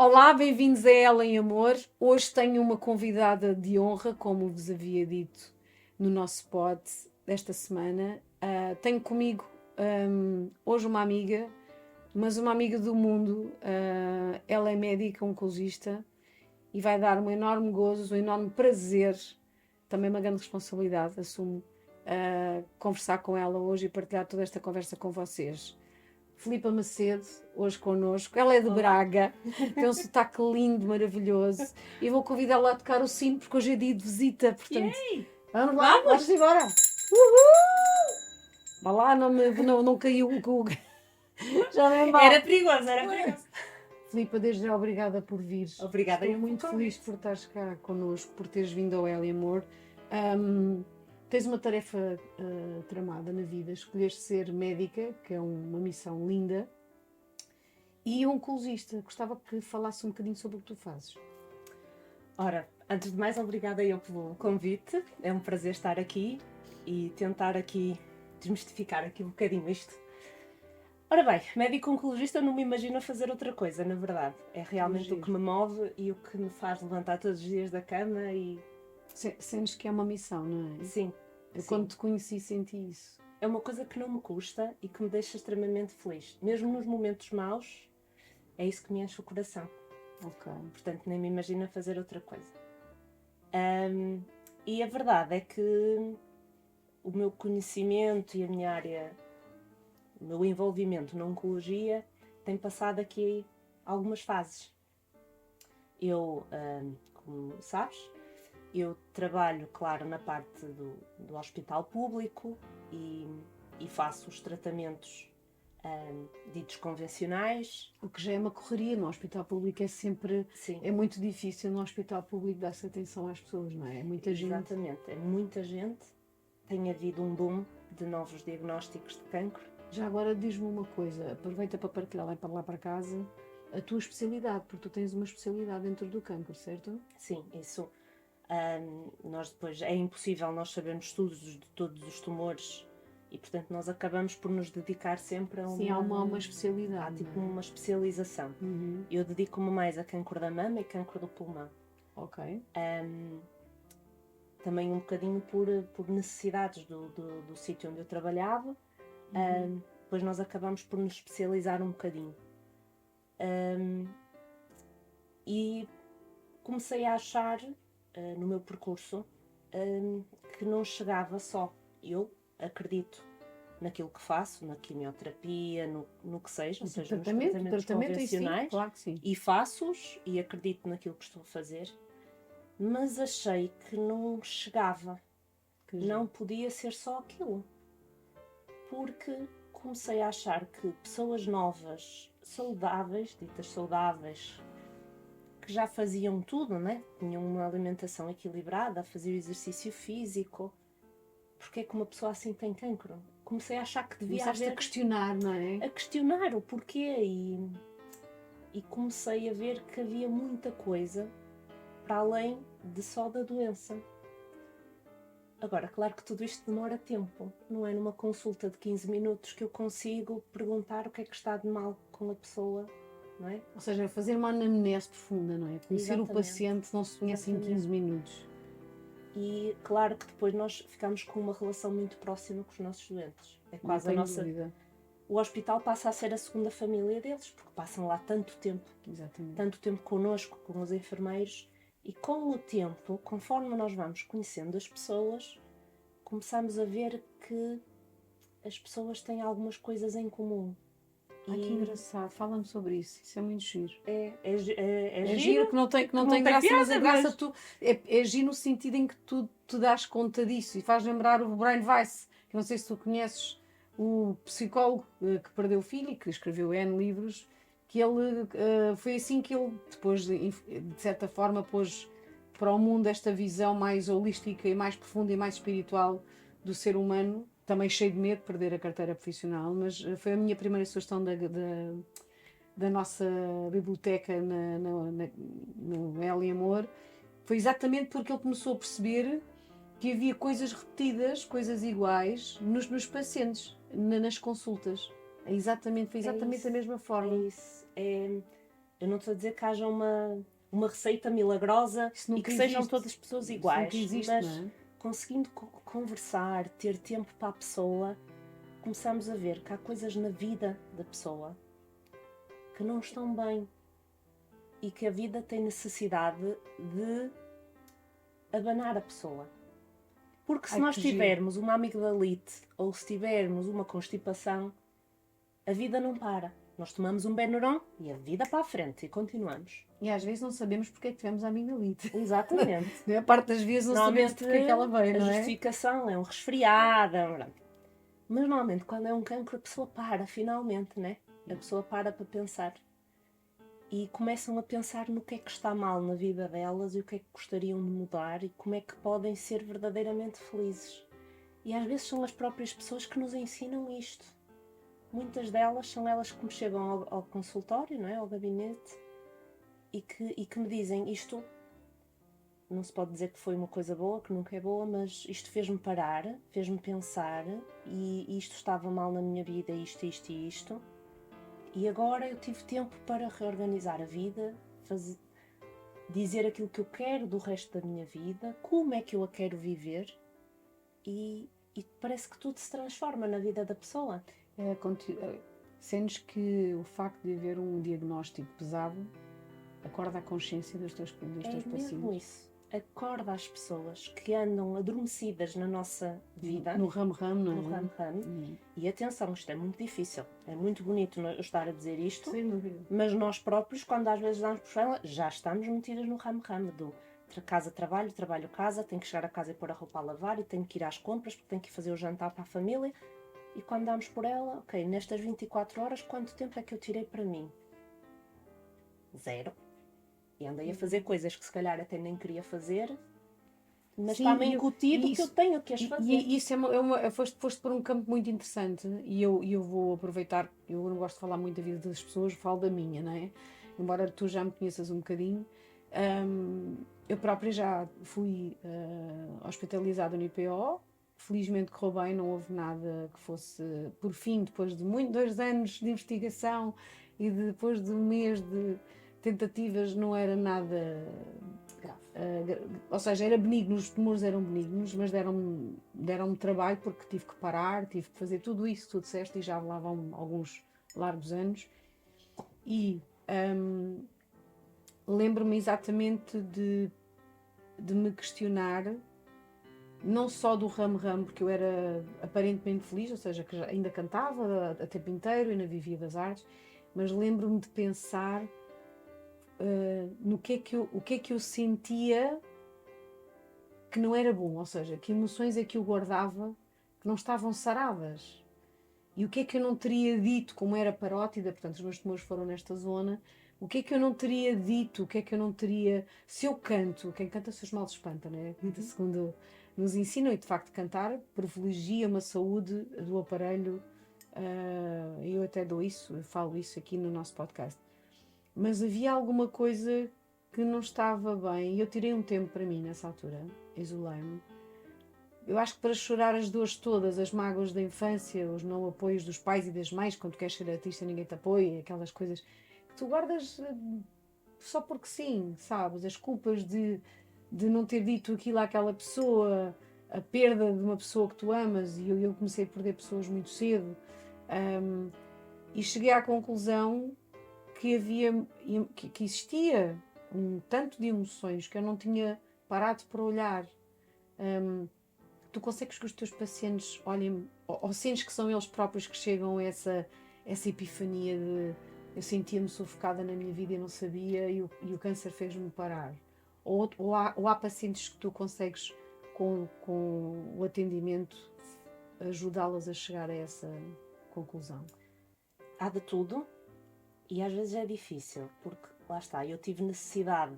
Olá, bem-vindos a Ela em Amor. Hoje tenho uma convidada de honra, como vos havia dito no nosso pod desta semana. Tenho comigo hoje uma amiga, mas uma amiga do mundo. Ela é médica, oncologista e vai dar um enorme gozo, um enorme prazer, também uma grande responsabilidade, assumo, conversar com ela hoje e partilhar toda esta conversa com vocês. Filipa Macedo, hoje connosco. Ela é de Olá. Braga, tem um sotaque lindo, maravilhoso. E vou convidá-la a tocar o sino porque hoje é dia de visita. Portanto, Yay! vamos lá, vamos embora. Vá lá, não caiu o cu. Já nem mal. Era perigoso. Filipa, desde já obrigada por vir. Obrigada Estou eu muito pelo feliz convite. por estares cá connosco, por teres vindo ao Ela e Amor. Tens uma tarefa tramada na vida, escolheste ser médica, que é uma missão linda, e oncologista. Gostava que falasse um bocadinho sobre o que tu fazes. Ora, antes de mais, obrigada eu pelo convite. É um prazer estar aqui e tentar aqui desmistificar aqui um bocadinho isto. Ora bem, médico oncologista não me imagino a fazer outra coisa, na verdade. É realmente o que me move e o que me faz levantar todos os dias da cama e... Sentes que é uma missão, não é? Sim. Quando te conheci senti isso. É uma coisa que não me custa e que me deixa extremamente feliz. Mesmo nos momentos maus, é isso que me enche o coração. Ok. Portanto, nem me imagino a fazer outra coisa. E a verdade é que o meu conhecimento e a minha área, o meu envolvimento na oncologia tem passado aqui algumas fases. Eu, como sabes, eu trabalho, claro, na parte do hospital público e faço os tratamentos ditos convencionais. O que já é uma correria no hospital público, é sempre... Sim. É muito difícil no hospital público dar-se atenção às pessoas, não é? É muita gente. Exatamente, é muita gente. Tem havido um boom de novos diagnósticos de cancro. Já agora diz-me uma coisa, aproveita para partilhar lá para casa a tua especialidade, porque tu tens uma especialidade dentro do cancro, certo? Sim, isso. Nós depois, é impossível nós sabermos estudos de todos os tumores e, portanto, nós acabamos por nos dedicar sempre a uma... Sim, há uma especialidade. Há tipo uma especialização. Uhum. Eu dedico-me mais a cancro da mama e cancro do pulmão. Ok. Também um bocadinho por necessidades do sítio onde eu trabalhava. Depois nós acabamos por nos especializar um bocadinho. E comecei a achar, no meu percurso, que não chegava só. Eu acredito naquilo que faço, na quimioterapia, no que seja, ou seja, nos tratamentos convencionais, sim, claro que sim. E faço-os e acredito naquilo que estou a fazer, mas achei que não chegava, não podia ser só aquilo, porque comecei a achar que pessoas novas, saudáveis, ditas saudáveis, que já faziam tudo, né? Tinham uma alimentação equilibrada, faziam exercício físico, porque é que uma pessoa assim tem cancro? Comecei a achar que devia Começaste haver... a questionar, não é? A questionar o porquê e comecei a ver que havia muita coisa para além de só da doença. Agora, claro que tudo isto demora tempo. Não é numa consulta de 15 minutos que eu consigo perguntar o que é que está de mal com a pessoa, não é? Ou seja, fazer uma anamnese profunda, não é? Conhecer Exatamente. o paciente não se conhece em 15 minutos. E claro que depois nós ficamos com uma relação muito próxima com os nossos doentes. É quase a nossa... Dúvida. O hospital passa a ser a segunda família deles, porque passam lá tanto tempo. Exatamente. Tanto tempo connosco, com os enfermeiros. E com o tempo, conforme nós vamos conhecendo as pessoas, começamos a ver que as pessoas têm algumas coisas em comum. Ai, que engraçado, fala-me sobre isso é muito giro. É giro que não tem graça, piada, mas a graça é giro no sentido em que tu te dás conta disso e faz lembrar o Brian Weiss, que não sei se tu conheces, o psicólogo que perdeu o filho e que escreveu N livros, que ele foi assim que ele depois de certa forma pôs para o mundo esta visão mais holística e mais profunda e mais espiritual do ser humano, também cheio de medo de perder a carteira profissional, mas foi a minha primeira sugestão da nossa biblioteca no Ela e Amor, foi exatamente porque ele começou a perceber que havia coisas repetidas, coisas iguais nos pacientes, nas consultas. Foi exatamente da mesma forma. É isso. Eu não estou a dizer que haja uma receita milagrosa e que sejam todas as pessoas iguais. Isso nunca existe, mas não é? conseguindo conversar, ter tempo para a pessoa, começamos a ver que há coisas na vida da pessoa que não estão bem e que a vida tem necessidade de abanar a pessoa. Porque se nós tivermos uma amigdalite ou se tivermos uma constipação, a vida não para. Nós tomamos um Benuron e a vida para a frente e continuamos. E às vezes não sabemos porque é que tivemos a amigdalite. Exatamente. A parte das vezes não sabemos porque é que ela veio, não é? A justificação é um resfriado. Mas normalmente quando é um cancro a pessoa para, finalmente, né? A pessoa para pensar. E começam a pensar no que é que está mal na vida delas e o que é que gostariam de mudar e como é que podem ser verdadeiramente felizes. E às vezes são as próprias pessoas que nos ensinam isto. Muitas delas são elas que me chegam ao consultório, não é? Ao gabinete, e que me dizem isto. Não se pode dizer que foi uma coisa boa, que nunca é boa, mas isto fez-me parar, fez-me pensar, e isto estava mal na minha vida, isto e isto. E agora eu tive tempo para reorganizar a vida, dizer aquilo que eu quero do resto da minha vida, como é que eu a quero viver, e parece que tudo se transforma na vida da pessoa. Sentes que o facto de haver um diagnóstico pesado acorda a consciência dos teus pacientes? É mesmo isso. Acorda as pessoas que andam adormecidas na nossa vida. No ramo-ramo, não é? No ramo-ramo. E atenção, isto é muito difícil. É muito bonito eu estar a dizer isto. Sem dúvida. Mas nós próprios, quando às vezes damos por ela, já estamos metidas no ramo-ramo do casa-trabalho, trabalho-casa, tenho que chegar a casa e pôr a roupa a lavar e tenho que ir às compras porque tenho que ir fazer o jantar para a família. E quando damos por ela, ok, nestas 24 horas, quanto tempo é que eu tirei para mim? 0. E andei a fazer coisas que se calhar até nem queria fazer, mas está-me incutido que eu tenho que as fazer. E isso foste por um campo muito interessante e eu vou aproveitar. Eu não gosto de falar muito da vida das pessoas, falo da minha, não é? Embora tu já me conheças um bocadinho. Eu própria já fui hospitalizada no IPO. Felizmente correu bem, não houve nada que fosse, por fim, depois de 2 anos de investigação e depois de um mês de tentativas, não era nada grave. Ou seja, era benigno, os tumores eram benignos, mas deram-me trabalho porque tive que parar, tive que fazer tudo isso que tu disseste e já lá vão alguns largos anos. E lembro-me exatamente de me questionar, não só do ramo-ramo, porque eu era aparentemente feliz, ou seja, que ainda cantava a tempo inteiro, ainda vivia das artes, mas lembro-me de pensar no o que é que eu sentia que não era bom, ou seja, que emoções é que eu guardava que não estavam saradas. E o que é que eu não teria dito, como era parótida, portanto os meus tumores foram nesta zona, o que é que eu não teria dito, o que é que eu não teria... Se eu canto, quem canta seus males espanta, não é? Segundo nos ensinam, e de facto cantar privilegia uma saúde do aparelho, eu até dou isso, eu falo isso aqui no nosso podcast. Mas havia alguma coisa que não estava bem e eu tirei um tempo para mim nessa altura, isolei-me. Eu acho que para chorar as dores todas, as mágoas da infância, os não apoios dos pais e das mães, quando tu queres ser artista ninguém te apoia, aquelas coisas que tu guardas só porque sim, sabes? As culpas de não ter dito aquilo àquela pessoa, a perda de uma pessoa que tu amas, e eu comecei a perder pessoas muito cedo, e cheguei à conclusão que existia um tanto de emoções que eu não tinha parado para olhar. Tu consegues que os teus pacientes olhem, ou sentes que são eles próprios que chegam a essa epifania de eu sentia-me sufocada na minha vida e não sabia, e o câncer fez-me parar? Ou há pacientes que tu consegues, com o atendimento, ajudá-las a chegar a essa conclusão? Há de tudo. E às vezes é difícil, porque lá está, eu tive necessidade,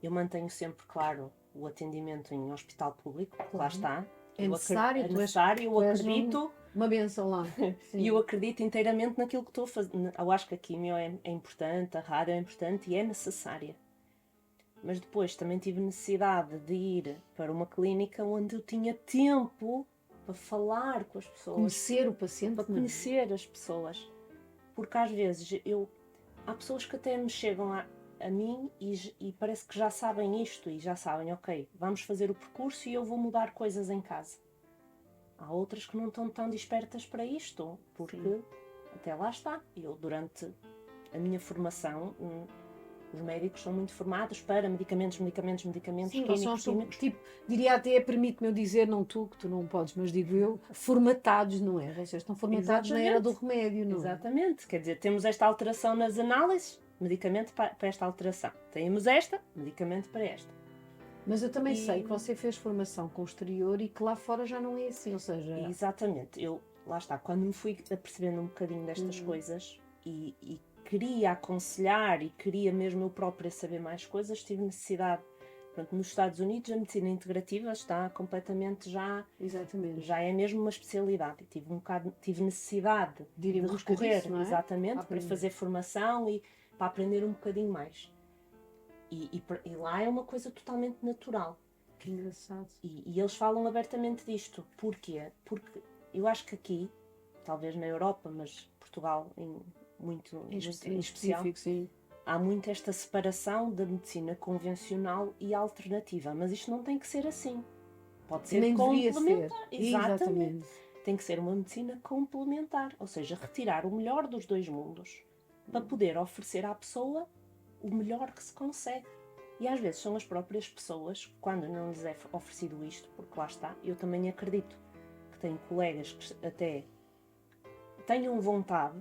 eu mantenho sempre, claro, o atendimento em hospital público, lá está. É necessário, eu acredito. Uma benção lá. E eu acredito inteiramente naquilo que estou a fazer. Eu acho que a quimio é importante, a rádio é importante e é necessária. Mas depois também tive necessidade de ir para uma clínica onde eu tinha tempo para falar com as pessoas. Conhecer o paciente. Para conhecer as pessoas. Porque às vezes há pessoas que até me chegam a mim e parece que já sabem isto e já sabem, ok, vamos fazer o percurso e eu vou mudar coisas em casa. Há outras que não estão tão despertas para isto, porque Sim. até lá está. Eu, durante a minha formação, os médicos são muito formados para medicamentos, Sim, eles químicos, são, químicos. tipo, diria até, permite-me eu dizer, não tu, que tu não podes, mas digo eu, formatados, não é? Vocês estão formatados na era do remédio, não é? Exatamente. Quer dizer, temos esta alteração nas análises, medicamento para esta alteração. Temos esta, medicamento para esta. Mas eu também sei que você fez formação com o exterior e que lá fora já não é assim, ou seja... Exatamente. Eu, lá está, quando me fui apercebendo um bocadinho destas coisas e queria aconselhar e queria mesmo eu própria saber mais coisas, tive necessidade. Pronto, nos Estados Unidos a medicina integrativa está completamente Exatamente. já é mesmo uma especialidade. Tive necessidade De ir em busca recorrer disso, não é? exatamente para fazer formação e para aprender um bocadinho mais. E lá é uma coisa totalmente natural. Que engraçado. E eles falam abertamente disto. Porquê? Porque eu acho que aqui, talvez na Europa, mas Portugal em especial, sim. há muito esta separação da medicina convencional e alternativa. Mas isto não tem que ser assim. Pode ser Nem deveria complementar. ser. Exatamente. Tem que ser uma medicina complementar. Ou seja, retirar o melhor dos dois mundos para poder oferecer à pessoa o melhor que se consegue. E às vezes são as próprias pessoas, quando não lhes é oferecido isto, porque lá está, eu também acredito que tenho colegas que até tenham vontade,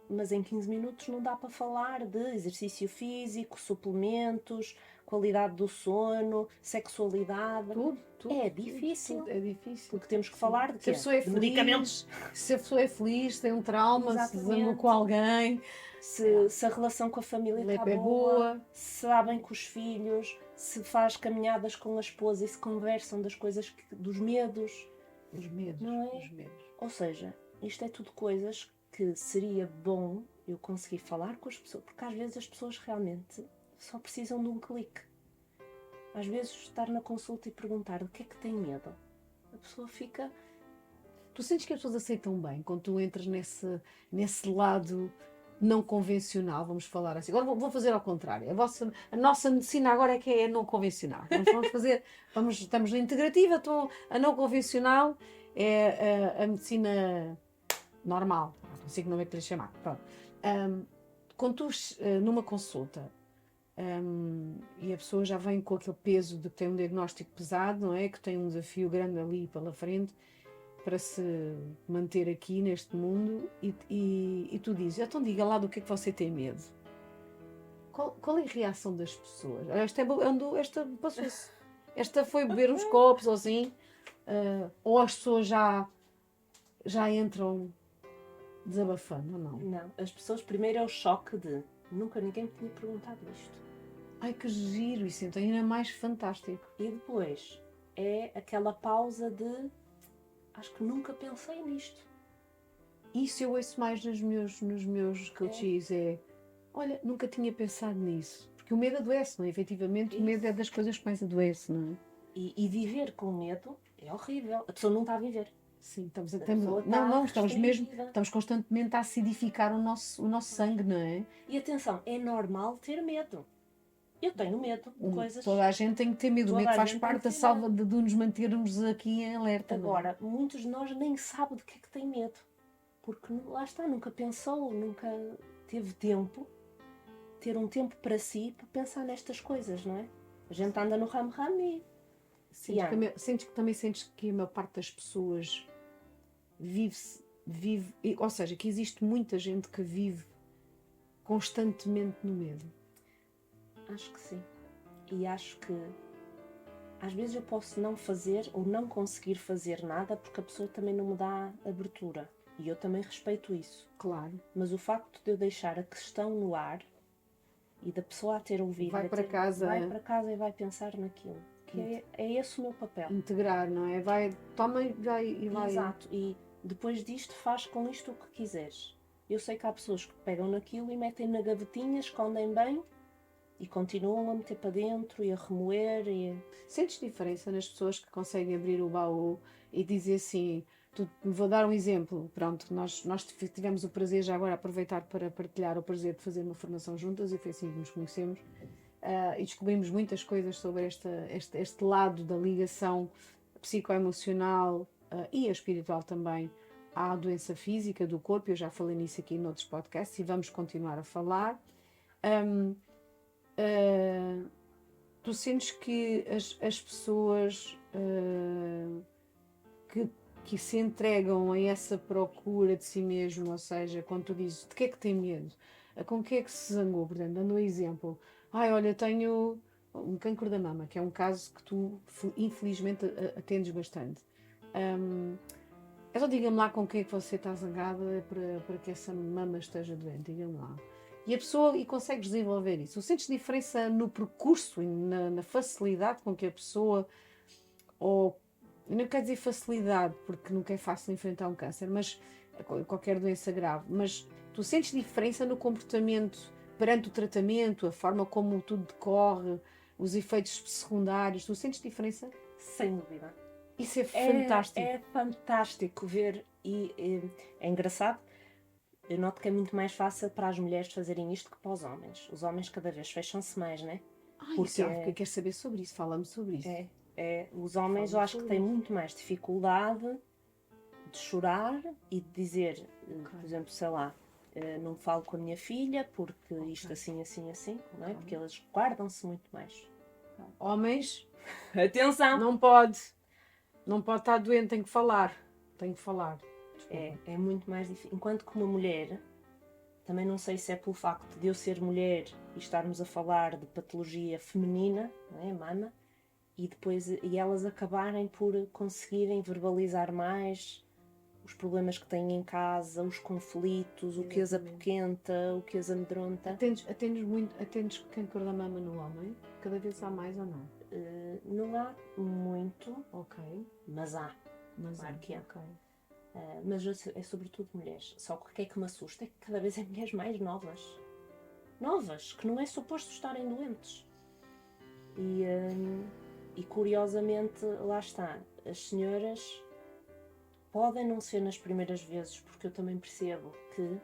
mas em 15 minutos não dá para falar de exercício físico, suplementos, qualidade do sono, sexualidade. Tudo. É difícil. Tudo. É difícil. Porque temos que falar de se a pessoa é de feliz, medicamentos. Se a pessoa é feliz, tem um trauma, se Exatamente. desandou com alguém, Se a relação com a família está é boa, se sabem com os filhos, se faz caminhadas com a esposa e se conversam das coisas, dos medos. Os medos, Não é? os medos. Ou seja, isto é tudo coisas que seria bom eu conseguir falar com as pessoas, porque às vezes as pessoas realmente só precisam de um clique. Às vezes estar na consulta e perguntar do que é que tem medo, a pessoa fica... Tu sentes que as pessoas aceitam bem quando tu entras nesse lado não convencional, vamos falar assim. Agora vou fazer ao contrário. A nossa medicina agora é que é não convencional. Estamos na integrativa, então a não convencional é a medicina normal. Não sei que nome é que lhe chamar. Pronto. Quando tu, numa consulta, e a pessoa já vem com aquele peso de que tem um diagnóstico pesado, não é? Que tem um desafio grande ali pela frente, para se manter aqui neste mundo e tu dizes, então diga lá do que é que você tem medo. Qual é a reação das pessoas? Esta foi beber uns copos ou assim, ou as pessoas já entram desabafando ou não? Não, as pessoas primeiro é o choque de nunca ninguém me tinha perguntado isto. Ai, que giro, isso então ainda é mais fantástico. E depois é aquela pausa de acho que nunca pensei nisto. Isso eu ouço mais nos meus coaches, olha, nunca tinha pensado nisso. Porque o medo adoece, não é? Efetivamente, o medo é das coisas que mais adoece, não é? E viver com medo é horrível. A pessoa não está a viver. Sim, estamos constantemente a acidificar o nosso sangue, não é? E atenção, é normal ter medo. Eu tenho medo de coisas. Toda a gente tem que ter medo. O medo faz parte da salva de nos mantermos aqui em alerta. Agora, muitos de nós nem sabem de que é que têm medo. Porque lá está, nunca pensou, nunca teve tempo, ter um tempo para si, para pensar nestas coisas, não é? A gente anda no ramo-ramo e... Sentes que a maior parte das pessoas vive, ou seja, que existe muita gente que vive constantemente no medo. Acho que sim. E acho que às vezes eu posso não fazer ou não conseguir fazer nada porque a pessoa também não me dá abertura. E eu também respeito isso. Claro. Mas o facto de eu deixar a questão no ar e da pessoa a ter ouvido... Vai para casa e vai pensar naquilo. Que é esse o meu papel. Integrar, não é? Toma e vai... Exato. E depois disto faz com isto o que quiseres. Eu sei que há pessoas que pegam naquilo e metem na gavetinha, escondem bem... E continuam a meter para dentro e a remoer. Sentes diferença nas pessoas que conseguem abrir o baú e dizer assim, Vou dar um exemplo. Pronto, nós tivemos o prazer, já agora aproveitar para partilhar o prazer de fazer uma formação juntas, e foi assim que nos conhecemos. E descobrimos muitas coisas sobre este lado da ligação psicoemocional e a espiritual também à doença física do corpo. Eu já falei nisso aqui noutros podcasts e vamos continuar a falar. Tu sentes que as pessoas que se entregam a essa procura de si mesmo, ou seja, quando tu dizes de que é que tem medo, com que é que se zangou, portanto, dando um exemplo, olha, tenho um cancro da mama, que é um caso que tu infelizmente atendes bastante. Então diga-me lá com quem é que você está zangada para que essa mama esteja doente, diga-me lá. E a pessoa, e consegues desenvolver isso. Sentes diferença no percurso e na facilidade com que a pessoa, ou eu não quero dizer facilidade, porque nunca é fácil enfrentar um câncer, mas qualquer doença grave, mas tu sentes diferença no comportamento perante o tratamento, a forma como tudo decorre, os efeitos secundários, tu sentes diferença? Sem dúvida. Isso é fantástico. É fantástico ver e é engraçado. Eu noto que é muito mais fácil para as mulheres fazerem isto que para os homens. Os homens cada vez fecham-se mais, né? Porque eu quero saber sobre isso, fala-me sobre isso. Os homens eu acho que têm muito mais dificuldade de chorar e de dizer, por exemplo, sei lá, não falo com a minha filha porque isto assim, não é? Porque eles guardam-se muito mais. Homens, atenção! Não pode estar doente, tem que falar. É muito mais difícil. Enquanto que uma mulher, também não sei se é pelo facto de eu ser mulher e estarmos a falar de patologia feminina, não é? Mama, e elas acabarem por conseguirem verbalizar mais os problemas que têm em casa, os conflitos, o que as apoquenta, o que as amedronta. Atendes cancro da mama no homem? Cada vez há mais ou não? Não há muito, mas há. Claro que há. Mas é sobretudo mulheres. Só que o que é que me assusta é que cada vez é mulheres mais novas. Novas, que não é suposto estarem doentes. E curiosamente, lá está, as senhoras podem não ser nas primeiras vezes, porque eu também percebo que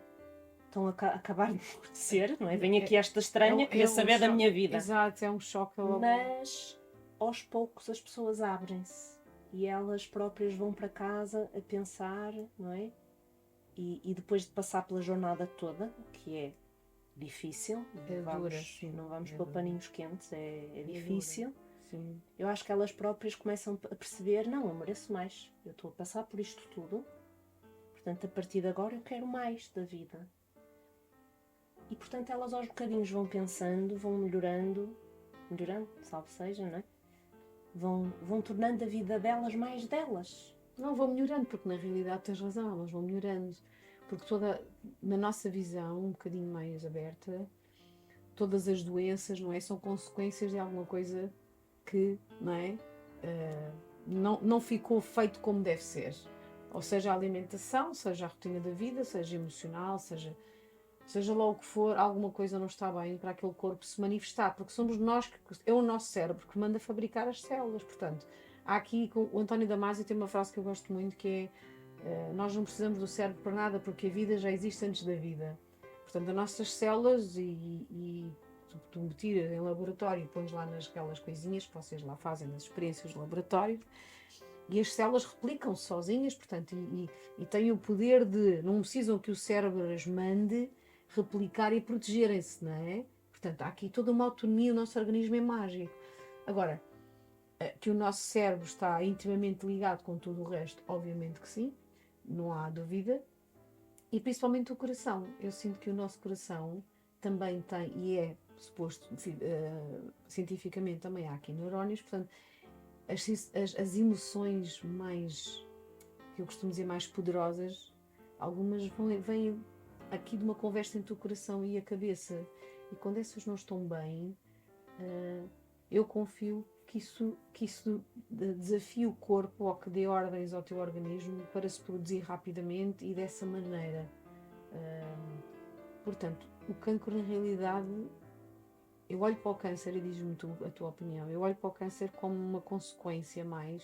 estão a acabar de envelhecer, não é? Vem aqui esta estranha, queria saber da minha vida. Exato, é um choque. Mas aos poucos as pessoas abrem-se e elas próprias vão para casa a pensar, não é? E depois de passar pela jornada toda, que é difícil, não vamos para paninhos quentes, é difícil. Sim. Eu acho que elas próprias começam a perceber, não, eu mereço mais, eu estou a passar por isto tudo, portanto a partir de agora eu quero mais da vida. E portanto elas aos bocadinhos vão pensando, vão melhorando, salve seja, não é? Vão tornando a vida delas mais delas. Não, vão melhorando, porque na realidade tens razão, elas vão melhorando. Porque na nossa visão, um bocadinho mais aberta, todas as doenças, não é? São consequências de alguma coisa que, não é? Não ficou feito como deve ser. Ou seja, a alimentação, seja a rotina da vida, seja emocional, seja lá o que for, alguma coisa não está bem para aquele corpo se manifestar, porque somos nós, é o nosso cérebro que manda fabricar as células. Portanto, há aqui, o António Damasio tem uma frase que eu gosto muito, que é: nós não precisamos do cérebro para nada, porque a vida já existe antes da vida. Portanto, as nossas células, e tu me tiras em laboratório e pões lá naquelas coisinhas que vocês lá fazem nas experiências de laboratório, e as células replicam-se sozinhas, portanto, e têm o poder de, não precisam que o cérebro as mande replicar e protegerem-se, não é? Portanto, há aqui toda uma autonomia, o nosso organismo é mágico. Agora, que o nosso cérebro está intimamente ligado com tudo o resto, obviamente que sim, não há dúvida. E principalmente o coração. Eu sinto que o nosso coração também tem, e é suposto, cientificamente também há aqui neurónios, portanto, as emoções mais, que eu costumo dizer, mais poderosas, algumas vêm aqui de uma conversa entre o coração e a cabeça. E quando essas não estão bem, eu confio que isso desafie o corpo, ou que dê ordens ao teu organismo para se produzir rapidamente e dessa maneira. Portanto, o cancro, na realidade, eu olho para o câncer, e diz-me a tua opinião, eu olho para o câncer como uma consequência mais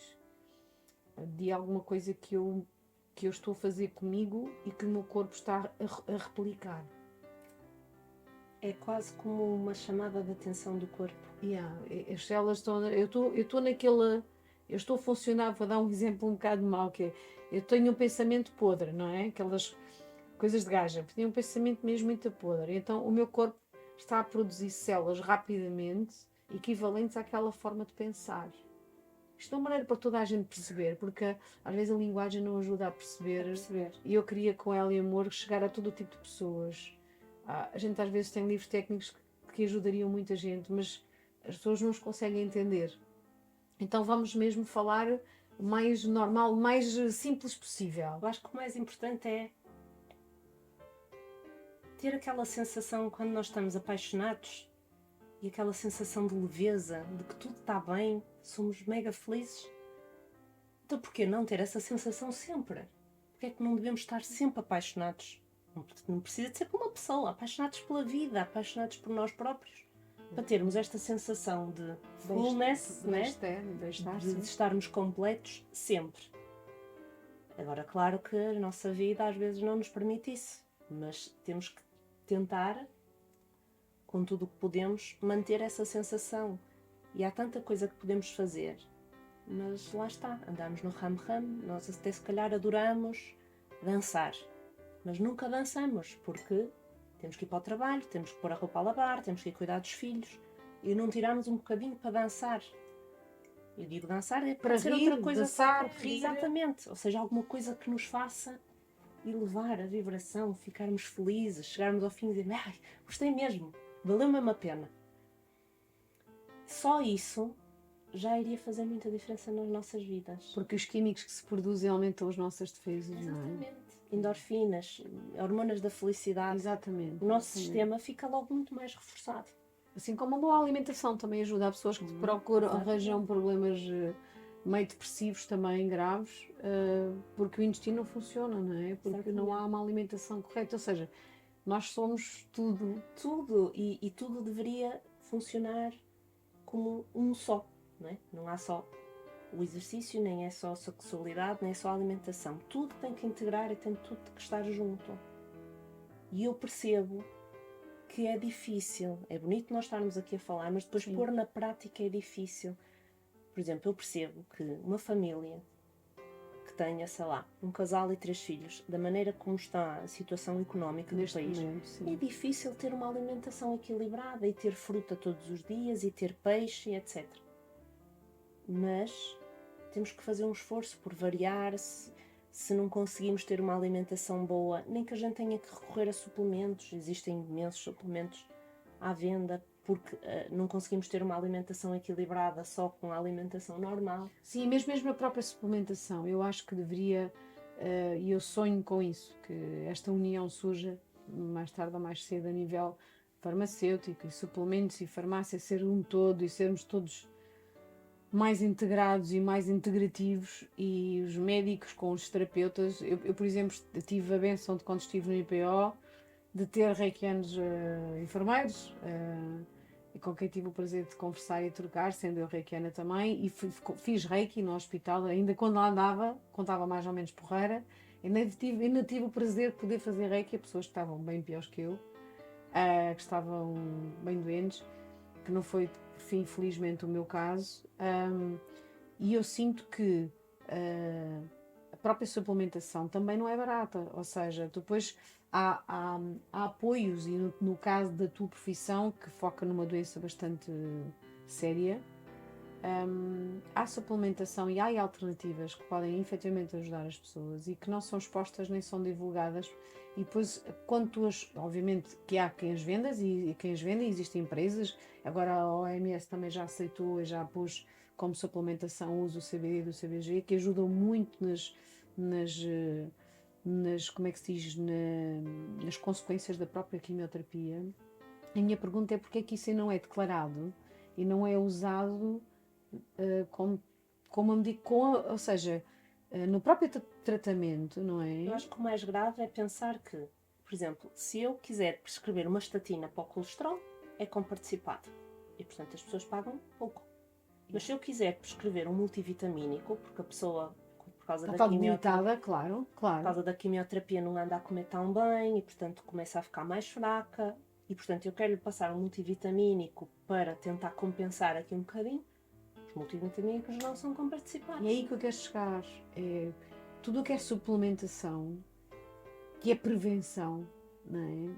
de alguma coisa que eu que eu estou a fazer comigo e que o meu corpo está a replicar. É quase como uma chamada de atenção do corpo. Yeah, as células estão. Eu estou naquela. Eu estou a funcionar, vou dar um exemplo um bocado mau, que é, eu tenho um pensamento podre, não é? Aquelas coisas de gaja, tenho um pensamento mesmo muito podre. Então o meu corpo está a produzir células rapidamente equivalentes àquela forma de pensar. Isto é uma maneira para toda a gente perceber, porque às vezes a linguagem não ajuda a perceber. E eu queria, com ela e amor, chegar a todo o tipo de pessoas. A gente às vezes tem livros técnicos que ajudariam muita gente, mas as pessoas não os conseguem entender. Então vamos mesmo falar o mais normal, o mais simples possível. Eu acho que o mais importante é ter aquela sensação quando nós estamos apaixonados e aquela sensação de leveza, de que tudo está bem, somos mega felizes. Então porquê não ter essa sensação sempre? Porquê é que não devemos estar sempre apaixonados? Não precisa de ser por uma pessoa, apaixonados pela vida, apaixonados por nós próprios, para termos esta sensação de fullness, de estarmos completos sempre. Agora, claro que a nossa vida às vezes não nos permite isso, mas temos que tentar, com tudo o que podemos, manter essa sensação. E há tanta coisa que podemos fazer, mas lá está, andamos no ram-ram, nós até se calhar adoramos dançar, mas nunca dançamos, porque temos que ir para o trabalho, temos que pôr a roupa a lavar, temos que ir cuidar dos filhos, e não tiramos um bocadinho para dançar. Eu digo dançar é para ser outra coisa, dançar, rir. Exatamente, ou seja, alguma coisa que nos faça elevar a vibração, ficarmos felizes, chegarmos ao fim e dizer, ai, gostei mesmo, valeu mesmo a pena. Só isso já iria fazer muita diferença nas nossas vidas. Porque os químicos que se produzem aumentam as nossas defesas, não é? Exatamente. Endorfinas, hormonas da felicidade. Exatamente. O nosso sistema fica logo muito mais reforçado. Assim como uma boa alimentação também ajuda. Há pessoas que procuram, arranjam problemas meio depressivos também, graves, porque o intestino não funciona, não é? Porque não há uma alimentação correta. Ou seja, nós somos tudo. Tudo. E tudo deveria funcionar como um só, não é? Não há só o exercício, nem é só a sexualidade, nem é só a alimentação. Tudo tem que integrar e tem tudo que estar junto. E eu percebo que é difícil. É bonito nós estarmos aqui a falar, mas depois pôr na prática é difícil. Por exemplo, eu percebo que uma família que tenha, sei lá, um casal e 3 filhos, da maneira como está a situação económica do país, é difícil ter uma alimentação equilibrada e ter fruta todos os dias e ter peixe e etc. Mas temos que fazer um esforço por variar. Se não conseguimos ter uma alimentação boa, nem que a gente tenha que recorrer a suplementos, existem imensos suplementos à venda, porque não conseguimos ter uma alimentação equilibrada só com a alimentação normal. Sim, mesmo a própria suplementação, eu acho que deveria, e eu sonho com isso, que esta união surja mais tarde ou mais cedo a nível farmacêutico e suplementos e farmácia ser um todo e sermos todos mais integrados e mais integrativos, e os médicos com os terapeutas. Eu por exemplo, tive a benção de, quando estive no IPO, de ter reikianos enfermeiros, e com quem tive o prazer de conversar e trocar, sendo eu reikiana também, e fiz reiki no hospital, ainda quando lá andava, quando estava mais ou menos porreira, ainda tive o prazer de poder fazer reiki a pessoas que estavam bem piores que eu, que estavam bem doentes, que não foi, por fim, felizmente, o meu caso. E eu sinto que a própria suplementação também não é barata, ou seja, depois há apoios, e no caso da tua profissão, que foca numa doença bastante séria, há suplementação e há alternativas que podem efetivamente ajudar as pessoas e que não são expostas nem são divulgadas. E depois, quando tu obviamente que há quem as venda e quem as vende, existem empresas, agora a OMS também já aceitou e já pôs como suplementação o uso do CBD e do CBG, que ajudam muito nas como é que se diz, nas consequências da própria quimioterapia. A minha pergunta é porque é que isso não é declarado e não é usado como uma medida, ou seja, no próprio tratamento, não é? Eu acho que o mais grave é pensar que, por exemplo, se eu quiser prescrever uma estatina para o colesterol, é comparticipado. E, portanto, as pessoas pagam pouco. Mas se eu quiser prescrever um multivitamínico, porque a pessoa, por causa da Está quimioterapia. debilitada, claro, Por claro. causa da quimioterapia não anda a comer tão bem e, portanto, começa a ficar mais fraca. E, portanto, eu quero lhe passar um multivitamínico para tentar compensar aqui um bocadinho. Os multivitamínicos não são comparticipados. E é aí que eu quero chegar. É, tudo o que é suplementação, que é prevenção,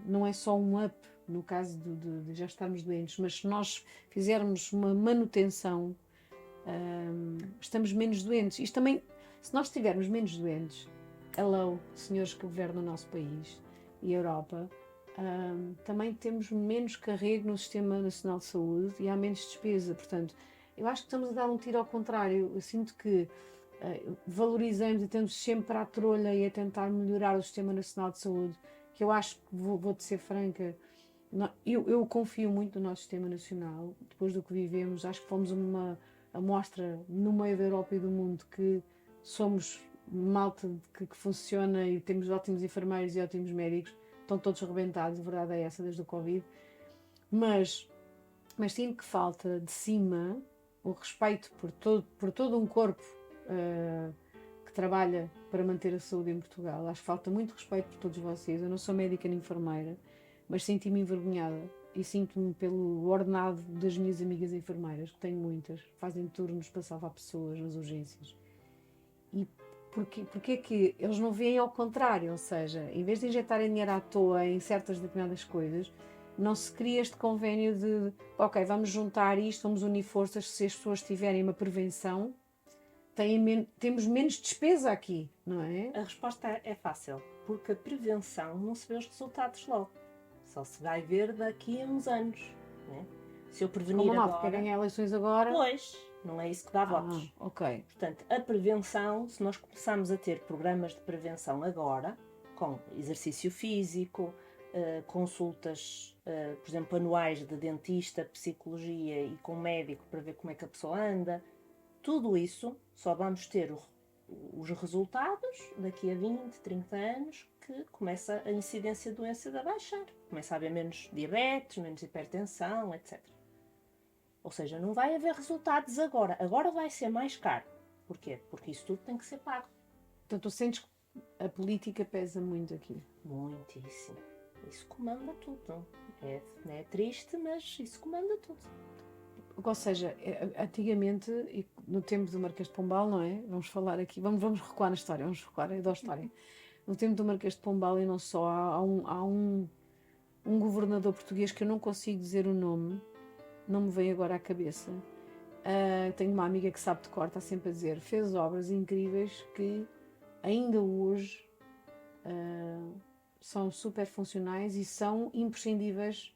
não é só um up no caso de já estarmos doentes, mas se nós fizermos uma manutenção, estamos menos doentes. Isto também, se nós estivermos menos doentes, hello, senhores que governam o nosso país e a Europa, também temos menos carrego no Sistema Nacional de Saúde e há menos despesa. Portanto, eu acho que estamos a dar um tiro ao contrário. Eu sinto que valorizamos e estamos sempre à trolha e a tentar melhorar o Sistema Nacional de Saúde, que eu acho que, vou-te ser franca, eu confio muito no nosso Sistema Nacional. Depois do que vivemos, acho que fomos uma amostra no meio da Europa e do mundo que somos malta que funciona e temos ótimos enfermeiros e ótimos médicos. Estão todos arrebentados, a verdade é essa, desde o Covid. Mas sinto que falta de cima o respeito por todo um corpo que trabalha para manter a saúde em Portugal. Acho que falta muito respeito por todos vocês. Eu não sou médica nem enfermeira, mas sinto-me envergonhada e sinto-me pelo ordenado das minhas amigas enfermeiras, que tenho muitas, fazem turnos para salvar pessoas nas urgências. E porque é que eles não veem ao contrário? Ou seja, em vez de injetarem dinheiro à toa em certas determinadas coisas, não se cria este convênio de ok, vamos juntar isto, vamos unir forças, se as pessoas tiverem uma prevenção, temos menos despesa aqui, não é? A resposta é fácil, porque a prevenção não se vê os resultados logo. Só se vai ver daqui a uns anos. Né? Se eu prevenir Como a agora... malta quer ganhar eleições agora... Pois, não é isso que dá votos. Ok. Portanto, a prevenção, se nós começarmos a ter programas de prevenção agora, com exercício físico, consultas, por exemplo, anuais de dentista, psicologia e com médico para ver como é que a pessoa anda, tudo isso só vamos ter os resultados daqui a 20, 30 anos que começa a incidência de doença a baixar. Começa a haver menos diabetes, menos hipertensão, etc. Ou seja, não vai haver resultados agora. Agora vai ser mais caro. Porquê? Porque isso tudo tem que ser pago. Então tu sentes que a política pesa muito aqui? Muitíssimo. Isso comanda tudo. É triste, mas isso comanda tudo. Ou seja, antigamente, no tempo do Marquês de Pombal, não é? Vamos falar aqui, vamos recuar na história, vamos recuar da história. No tempo do Marquês de Pombal e não só, há um governador português que eu não consigo dizer o nome, não me vem agora à cabeça. Tenho uma amiga que sabe de cor, está sempre a dizer, fez obras incríveis que ainda hoje são super funcionais e são imprescindíveis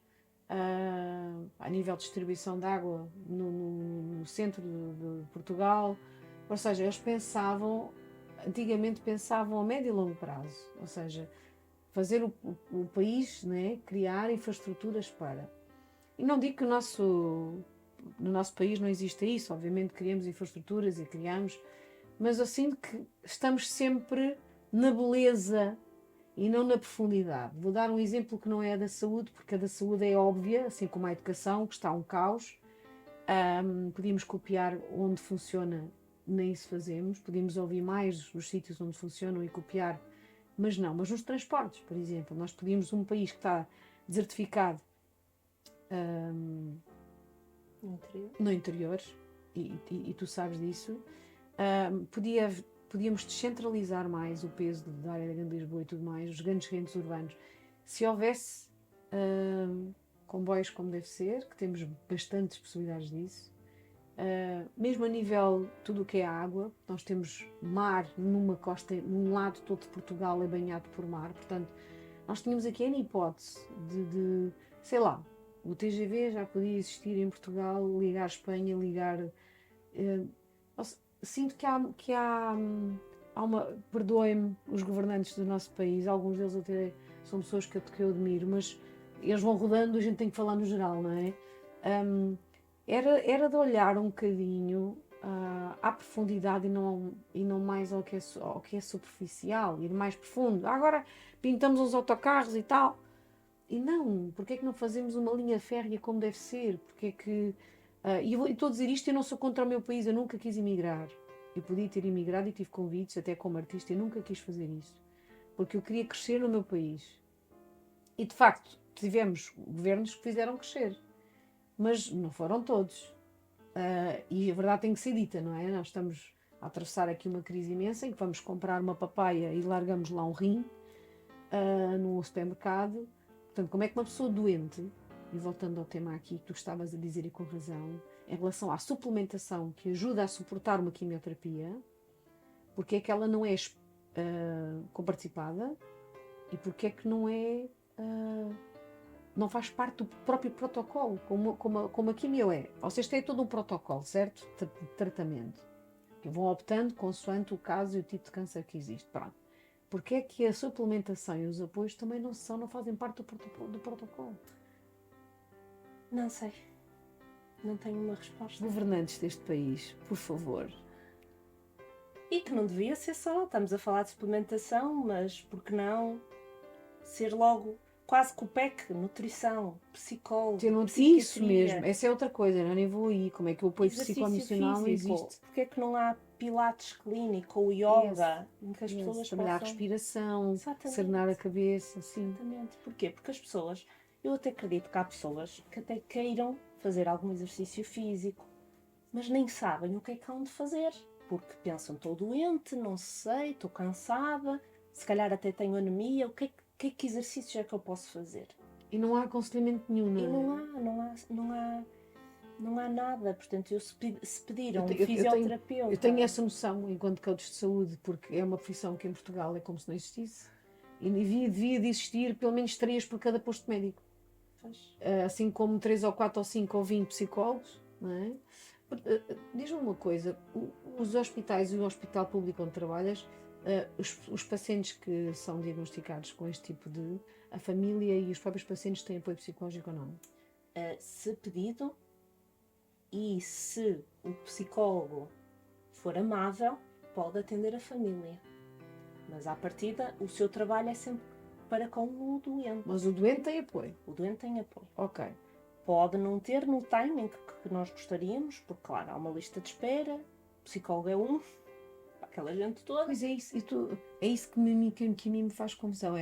a nível de distribuição de água no centro de Portugal. Ou seja, eles antigamente pensavam a médio e longo prazo, ou seja, fazer o país, né, criar infraestruturas para... E não digo que no nosso país não exista isso, obviamente criamos infraestruturas e criamos, mas eu sinto que estamos sempre na beleza e não na profundidade. Vou dar um exemplo que não é a da saúde, porque a da saúde é óbvia, assim como a educação, que está um caos. Podíamos copiar onde funciona, nem isso fazemos. Podíamos ouvir mais nos sítios onde funcionam e copiar, mas não. Mas nos transportes, por exemplo, nós podíamos, um país que está desertificado no interior, e tu sabes disso, podíamos descentralizar mais o peso da área da Grande Lisboa e tudo mais, os grandes centros urbanos. Se houvesse comboios como deve ser, que temos bastantes possibilidades disso, mesmo a nível tudo o que é água, nós temos mar numa costa, num lado todo de Portugal é banhado por mar, portanto, nós tínhamos aqui N hipótese de sei lá, o TGV já podia existir em Portugal, ligar a Espanha, ligar... sinto que há uma... Perdoem-me os governantes do nosso país, alguns deles até são pessoas que eu admiro, mas eles vão rodando, a gente tem que falar no geral, não é? Era de olhar um bocadinho à profundidade e não mais ao que é superficial, ir mais profundo. Agora pintamos uns autocarros e tal. E não, porque é que não fazemos uma linha férrea como deve ser? Porque é que... e estou a dizer isto, eu não sou contra o meu país, eu nunca quis emigrar. Eu podia ter emigrado e tive convites, até como artista, e nunca quis fazer isso. Porque eu queria crescer no meu país. E, de facto, tivemos governos que fizeram crescer. Mas não foram todos. E a verdade tem que ser dita, não é? Nós estamos a atravessar aqui uma crise imensa em que vamos comprar uma papaya e largamos lá um rim num supermercado. Portanto, como é que uma pessoa doente, e voltando ao tema aqui que tu estavas a dizer e com razão, em relação à suplementação que ajuda a suportar uma quimioterapia, porque é que ela não é comparticipada e porque é que não é... não faz parte do próprio protocolo, como a quimio é. Vocês têm todo um protocolo, certo? De tratamento. Que vão optando consoante o caso e o tipo de câncer que existe. Pronto. Porque é que a suplementação e os apoios também não fazem parte do protocolo? Não sei. Não tenho uma resposta. Governantes deste país, por favor. E que não devia ser só. Estamos a falar de suplementação, mas por que não ser logo quase que o PEC, nutrição, psicólogo, psiquiatria. Isso mesmo, essa é outra coisa, eu nem vou aí. Como é que o apoio psicoemocional não existe? Porque é que não há pilates clínico ou yoga em que as pessoas trabalhar possam... a respiração, Exatamente. serenar a cabeça, assim. Exatamente. Porquê? Porque as pessoas, eu até acredito que há pessoas que até queiram fazer algum exercício físico, mas nem sabem o que é que hão de fazer. Porque pensam, estou doente, não sei, estou cansada, se calhar até tenho anemia, que exercícios é que eu posso fazer? E não há aconselhamento nenhum, não é? E não há nada. Portanto, se pediram um Eu fisioterapeuta... Eu tenho essa noção enquanto coach de saúde, porque é uma profissão que em Portugal é como se não existisse. E devia de existir pelo menos 3 por cada posto médico. Assim como 3 ou 4 ou 5 ou 20 psicólogos, não é? Diz-me uma coisa, os hospitais e o hospital público onde trabalhas, os pacientes que são diagnosticados com este tipo de... A família e os próprios pacientes têm apoio psicológico ou não? Se pedido e se o psicólogo for amável, pode atender a família. Mas à partida, o seu trabalho é sempre para com o doente. Mas o doente tem apoio? O doente tem apoio. Ok. Pode não ter no timing que nós gostaríamos, porque, claro, há uma lista de espera, o psicólogo é um, aquela gente toda. Pois é isso, é isso que a mim me faz confusão,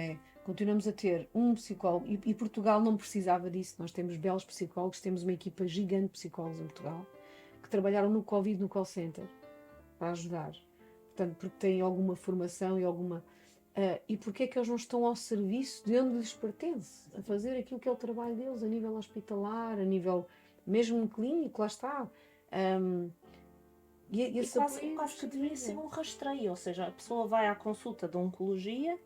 continuamos a ter um psicólogo, e Portugal não precisava disso, nós temos belos psicólogos, temos uma equipa gigante de psicólogos em Portugal, que trabalharam no Covid, no call center, para ajudar, portanto, porque têm alguma formação e alguma... e porque é que eles não estão ao serviço de onde lhes pertence, a fazer aquilo que é o trabalho deles, a nível hospitalar, a nível mesmo clínico, lá está. E quase que deveria ser um rastreio, ou seja, a pessoa vai à consulta de oncologia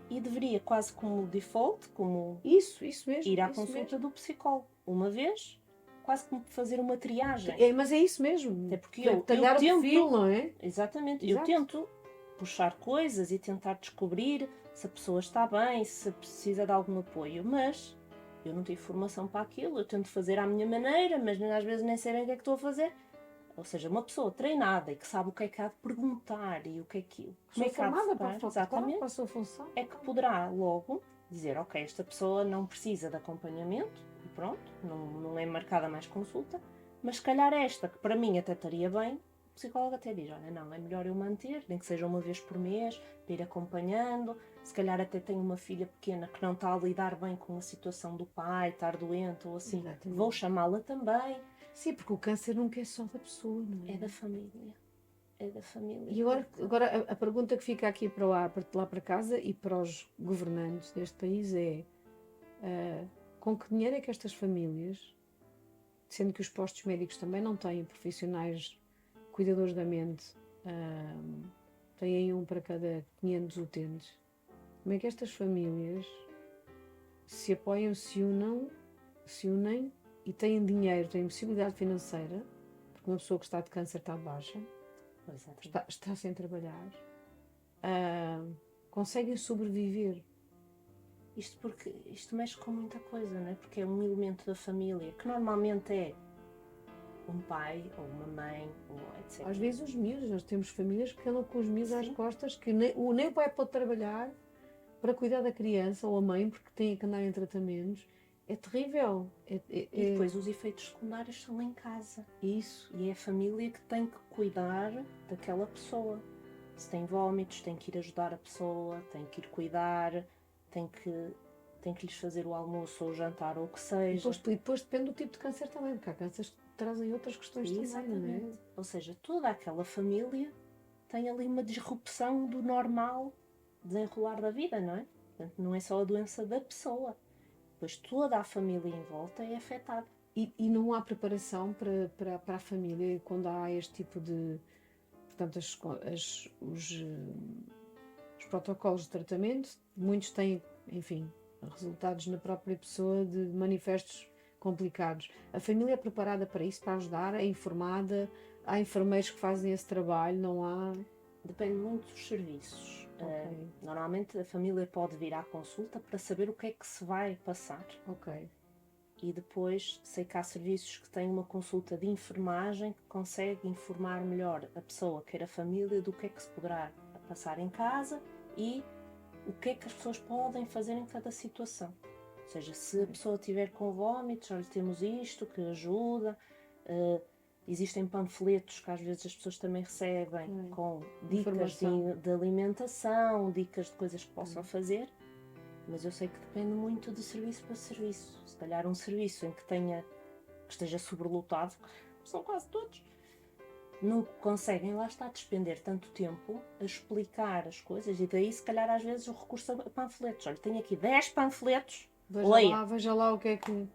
e deveria quase como default, como isso mesmo, ir à consulta do psicólogo uma vez, quase como fazer uma triagem. Mas é isso mesmo. Até porque eu talhar tento, o perfil, não é? Exatamente. Exato. Eu tento puxar coisas e tentar descobrir se a pessoa está bem, se precisa de algum apoio, mas eu não tive formação para aquilo, eu tento fazer à minha maneira, mas às vezes nem sei bem o que é que estou a fazer. Ou seja, uma pessoa treinada e que sabe o que é que há de perguntar e o que é que... Como é que há de focar, exatamente, para a sua função. É que poderá logo dizer, ok, esta pessoa não precisa de acompanhamento e pronto, não é marcada mais consulta, mas se calhar esta, que para mim até estaria bem, o psicólogo até diz, olha, não, é melhor eu manter, nem que seja uma vez por mês, para ir acompanhando, se calhar até tenho uma filha pequena que não está a lidar bem com a situação do pai, estar doente ou assim, exatamente, vou chamá-la também. Sim, porque o câncer nunca é só da pessoa, não é? É da família. É da família. E agora a pergunta que fica aqui para lá para casa e para os governantes deste país é com que dinheiro é que estas famílias, sendo que os postos médicos também não têm profissionais cuidadores da mente, têm um para cada 500 utentes, como é que estas famílias se apoiam, se unem e têm dinheiro, têm possibilidade financeira, porque uma pessoa que está de câncer está de baixa, está sem trabalhar, conseguem sobreviver. Isto mexe com muita coisa, não é? Porque é um elemento da família, que normalmente é um pai ou uma mãe, ou etc. Às vezes os miúdos, nós temos famílias que andam com os miúdos às costas, que nem o pai pode trabalhar para cuidar da criança ou a mãe, porque tem que andar em tratamentos, É terrível. E depois os efeitos secundários são em casa. Isso. E é a família que tem que cuidar daquela pessoa. Se tem vómitos, tem que ir ajudar a pessoa, tem que ir cuidar, tem que lhes fazer o almoço ou o jantar ou o que seja. E depois depende do tipo de câncer também, porque há cânceres que trazem outras questões também, não é? Ou seja, toda aquela família tem ali uma disrupção do normal desenrolar da vida, não é? Portanto, não é só a doença da pessoa. Pois toda a família em volta é afetada. E não há preparação para a família quando há este tipo de. Portanto, os protocolos de tratamento, muitos têm, enfim, resultados na própria pessoa de manifestos complicados. A família é preparada para isso, para ajudar, é informada, há enfermeiros que fazem esse trabalho, não há. Depende muito dos serviços. Ok. Normalmente a família pode vir à consulta para saber o que é que se vai passar. Ok. E depois sei que há serviços que têm uma consulta de enfermagem que consegue informar melhor a pessoa, quer a família, do que é que se poderá passar em casa e o que é que as pessoas podem fazer em cada situação. Ou seja, se a pessoa estiver com vómitos, olha, temos isto que ajuda. Existem panfletos que às vezes as pessoas também recebem com dicas de alimentação, dicas de coisas que possam fazer. Mas eu sei que depende muito de serviço para serviço. Se calhar um serviço em que esteja sobrelotado, são quase todos, não conseguem, lá está, despender tanto tempo a explicar as coisas. E daí, se calhar, às vezes o recurso a panfletos. Olha, tenho aqui 10 panfletos, leia. Veja lá o que é que...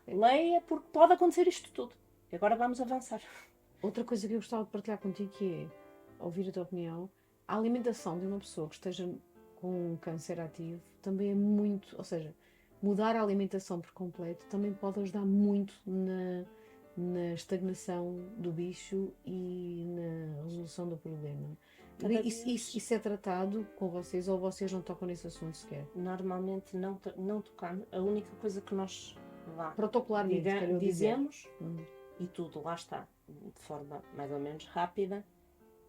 Leia, porque pode acontecer isto tudo. E agora vamos avançar. Outra coisa que eu gostava de partilhar contigo, que é ouvir a tua opinião, a alimentação de uma pessoa que esteja com um câncer ativo também é muito, ou seja, mudar a alimentação por completo também pode ajudar muito na estagnação do bicho e na resolução do problema. Isso é tratado com vocês ou vocês não tocam nesse assunto sequer? Normalmente não tocamos. A única coisa que nós protocolarmente dizemos, e tudo lá está, de forma mais ou menos rápida,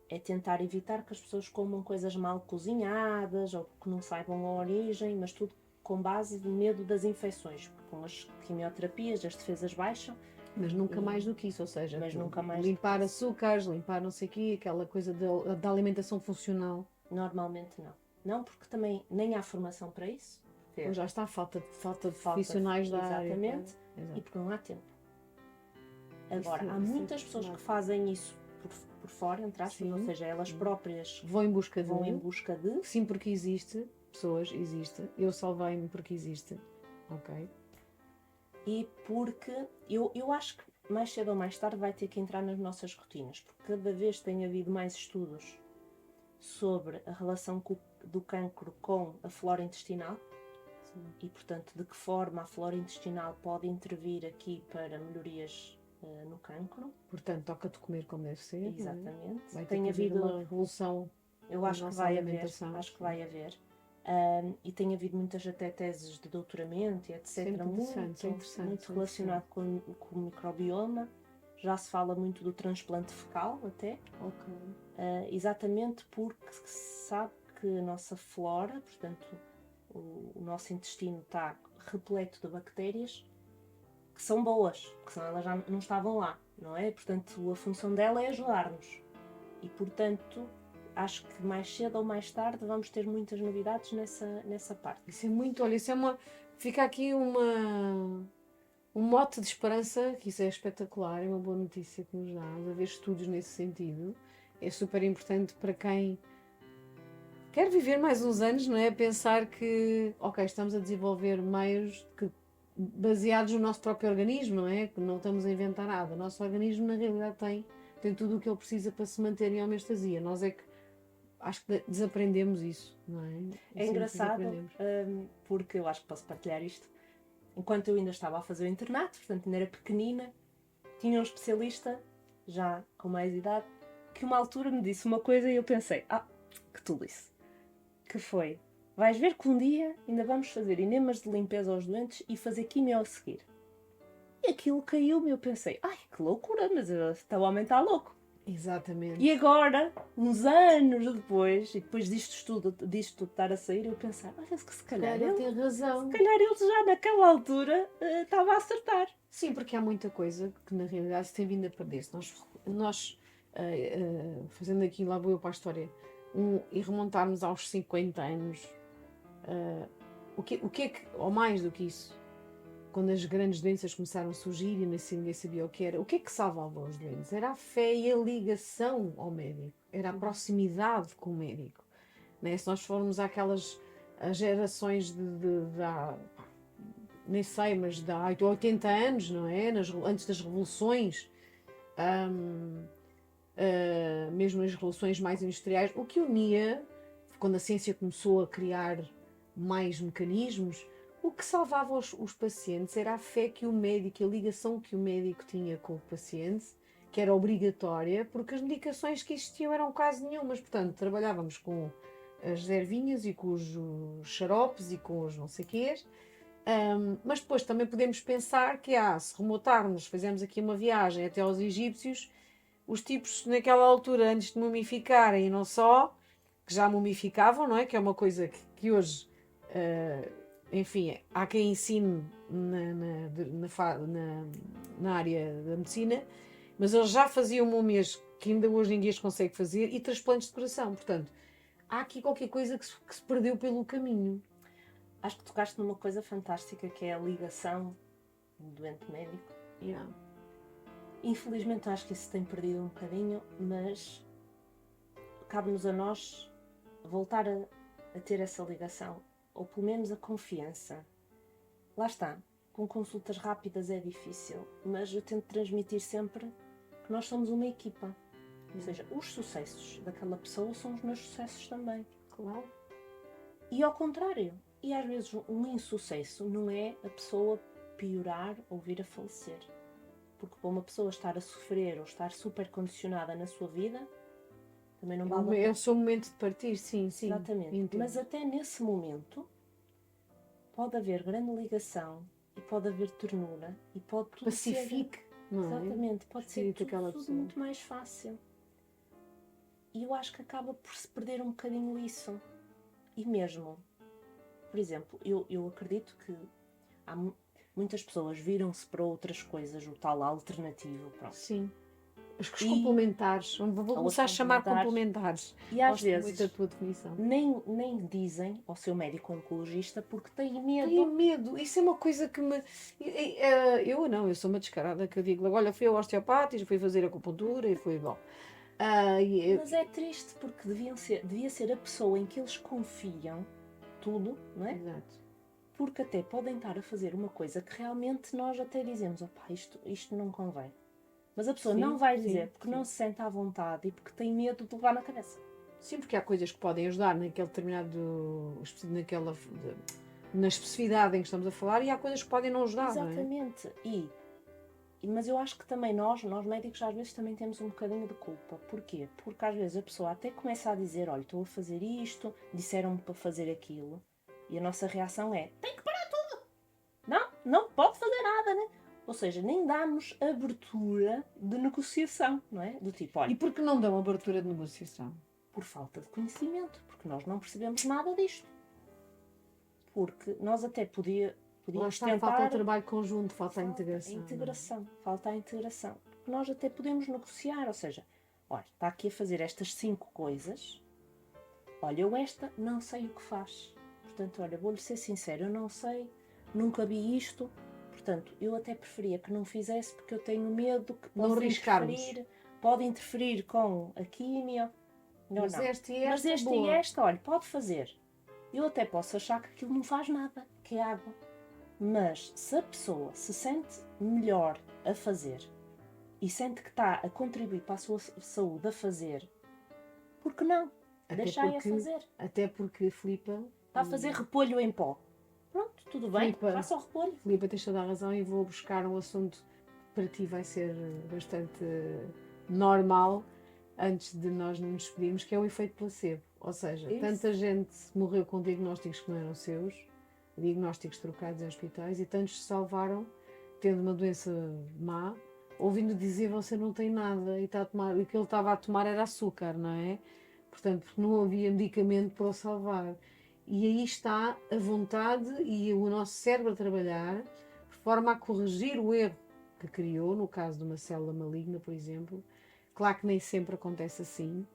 é tentar evitar que as pessoas comam coisas mal cozinhadas ou que não saibam a origem, mas tudo com base de medo das infecções, porque com as quimioterapias as defesas baixam. Mas nunca mais do que isso, ou seja, nunca mais limpar açúcares, limpar não sei o quê, aquela coisa da alimentação funcional. Normalmente não. Não, porque também nem há formação para isso. Ou já está, falta de profissionais da área. Exatamente, e porque não há tempo. Agora, há muitas pessoas que fazem isso por fora, entre aspas, ou seja, elas próprias vão em busca de... Sim, porque existe, existe. Eu salvei-me porque existe. Ok. E porque eu acho que mais cedo ou mais tarde vai ter que entrar nas nossas rotinas, porque cada vez tem havido mais estudos sobre a relação do cancro com a flora intestinal. Sim. E, portanto, de que forma a flora intestinal pode intervir aqui para melhorias no cancro. Portanto, toca-te comer como deve ser. Exatamente. Vai ter havido uma revolução. Eu acho que vai haver. Acho que vai haver. E tem havido muitas até teses de doutoramento e etc. Muito relacionado com o microbioma. Já se fala muito do transplante fecal até. Exatamente porque se sabe que a nossa flora, portanto o nosso intestino está repleto de bactérias que são boas, porque senão elas já não estavam lá, não é? Portanto, a função dela é ajudar-nos. E, portanto, acho que mais cedo ou mais tarde vamos ter muitas novidades nessa parte. Isso é muito, olha, fica aqui um mote de esperança, que isso é espetacular, é uma boa notícia que nos dá, haver estudos nesse sentido. É super importante para quem quer viver mais uns anos, não é? Pensar que, ok, estamos a desenvolver meios baseados no nosso próprio organismo, não é? Que não estamos a inventar nada. O nosso organismo, na realidade, tem tudo o que ele precisa para se manter em homeostasia. Nós é que acho que desaprendemos isso, não é? É engraçado, porque eu acho que posso partilhar isto. Enquanto eu ainda estava a fazer o internato, portanto ainda era pequenina, tinha um especialista, já com mais idade, que uma altura me disse uma coisa e eu pensei, que tolice. Que foi, vais ver que um dia ainda vamos fazer enemas de limpeza aos doentes e fazer quimio a seguir. E aquilo caiu-me e eu pensei, que loucura, mas o homem está louco. Exatamente. E agora, uns anos depois, e depois disto tudo estar a sair, eu pensar, olha, se calhar Ele ele, tem razão. se calhar ele já naquela altura estava a acertar. Sim, porque há muita coisa que na realidade se tem vindo a perder-se. Nós fazendo aqui, lá vou eu para a história, e remontarmos aos 50 anos, o que é que, ou mais do que isso, quando as grandes doenças começaram a surgir e ninguém sabia o que era, o que é que salvava os doentes? Era a fé e a ligação ao médico, era a proximidade com o médico. Né? Se nós formos àquelas as gerações nem sei, mas de há 80 anos, não é? Antes das revoluções, mesmo as revoluções mais industriais, o que unia, quando a ciência começou a criar mais mecanismos, o que salvava os pacientes era a fé que o médico, a ligação que o médico tinha com o paciente, que era obrigatória, porque as medicações que existiam eram quase nenhumas. Portanto, trabalhávamos com as ervinhas e com os xaropes e com os não sei quês. Mas depois também podemos pensar que, se remontarmos, fazemos aqui uma viagem até aos egípcios, os tipos naquela altura, antes de mumificarem e não só, que já mumificavam, não é? Que é uma coisa que hoje, enfim, há quem ensine na área da medicina, mas eles já faziam múmias que ainda hoje em dia se consegue fazer e transplantes de coração. Portanto, há aqui qualquer coisa que se perdeu pelo caminho. Acho que tocaste numa coisa fantástica que é a ligação do doente médico. Yeah. Infelizmente acho que isso tem perdido um bocadinho, mas cabe-nos a nós voltar a ter essa ligação, ou pelo menos a confiança. Lá está, com consultas rápidas é difícil, mas eu tento transmitir sempre que nós somos uma equipa. Ou seja, os sucessos daquela pessoa são os meus sucessos também. Claro. E ao contrário. E às vezes um insucesso não é a pessoa piorar ou vir a falecer. Porque para uma pessoa estar a sofrer ou estar super condicionada na sua vida, também não vale a pena. É o seu momento de partir, sim. Exatamente. Entendo. Mas até nesse momento pode haver grande ligação e pode haver ternura e pode tudo Pacifique, não é? Exatamente. Pode ser tudo pessoa. muito mais fácil. E eu acho que acaba por se perder um bocadinho isso. E mesmo, por exemplo, eu acredito que há muitas pessoas viram-se para outras coisas, o tal alternativo. Pronto. Sim. Os complementares. Vou começar a chamar complementares. E às Gosto vezes muito da tua definição. nem dizem ao seu médico oncologista porque têm medo. Têm medo. Isso é uma coisa que me... Eu sou uma descarada que eu digo, olha, fui ao osteopata e fui fazer acupuntura e foi bom. Mas é triste porque devia ser a pessoa em que eles confiam tudo, não é? Exato. Porque até podem estar a fazer uma coisa que realmente nós até dizemos, opá, isto não convém. Mas a pessoa não vai dizer porque não se sente à vontade e porque tem medo de levar na cabeça. Sim, porque há coisas que podem ajudar na especificidade em que estamos a falar, e há coisas que podem não ajudar. Exatamente. Não é? Mas eu acho que também nós médicos, às vezes também temos um bocadinho de culpa. Porquê? Porque às vezes a pessoa até começa a dizer, olha, estou a fazer isto, disseram-me para fazer aquilo, e a nossa reação é, tem que parar tudo! Não pode fazer nada, né? Ou seja, nem damos abertura de negociação, não é? Do tipo, olha... E por que não dão abertura de negociação? Por falta de conhecimento, porque nós não percebemos nada disto. Porque nós até podíamos tentar... Falta o trabalho conjunto, falta a integração. Falta a integração. Porque nós até podemos negociar, ou seja, olha, está aqui a fazer estas 5 coisas, olha, eu esta não sei o que faz. Portanto, olha, vou-lhe ser sincero, eu não sei, nunca vi isto, portanto, eu até preferia que não fizesse porque eu tenho medo que pode interferir com a químio. Mas este e esta, olha, pode fazer. Eu até posso achar que aquilo não faz nada, que é água. Mas se a pessoa se sente melhor a fazer e sente que está a contribuir para a sua saúde a fazer, por que não? Deixai-a fazer. Até porque Filipa... Está a fazer repolho em pó. Pronto, tudo bem, faça o repolho. Filipa, tens toda a razão, e vou buscar um assunto que para ti vai ser bastante normal antes de nós nos despedirmos, que é o efeito placebo. Ou seja, tanta gente morreu com diagnósticos que não eram seus, diagnósticos trocados em hospitais, e tantos se salvaram tendo uma doença má ouvindo dizer você não tem nada e está a tomar, e o que ele estava a tomar era açúcar, não é? Portanto, porque não havia medicamento para o salvar. E aí está a vontade e o nosso cérebro a trabalhar de forma a corrigir o erro que criou, no caso de uma célula maligna, por exemplo. Claro que nem sempre acontece assim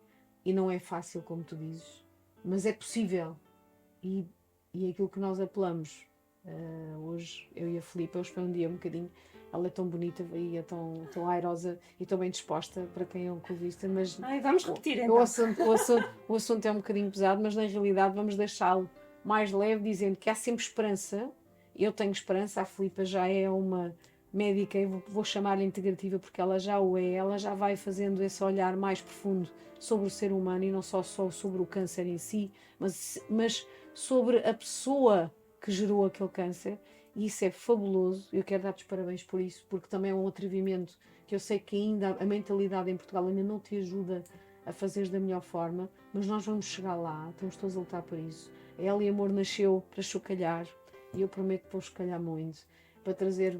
e não é fácil, como tu dizes, mas é possível. E é aquilo que nós apelamos. Hoje, eu e a Filipa, hoje foi um dia um bocadinho. Ela é tão bonita e é tão airosa e tão bem disposta para quem é oncologista, mas Ai, vamos repetir então. o assunto é um bocadinho pesado, mas na realidade vamos deixá-lo mais leve, dizendo que há sempre esperança. Eu tenho esperança, a Filipa já é uma médica, eu vou chamar-lhe integrativa porque ela já o é, ela já vai fazendo esse olhar mais profundo sobre o ser humano e não só sobre o câncer em si, mas sobre a pessoa que gerou aquele câncer. E isso é fabuloso, eu quero dar-te os parabéns por isso, porque também é um atrevimento que eu sei que ainda a mentalidade em Portugal ainda não te ajuda a fazeres da melhor forma, mas nós vamos chegar lá, estamos todos a lutar por isso. A Ela e Amor nasceu para chocalhar, e eu prometo que vou chocalhar muito, para trazer,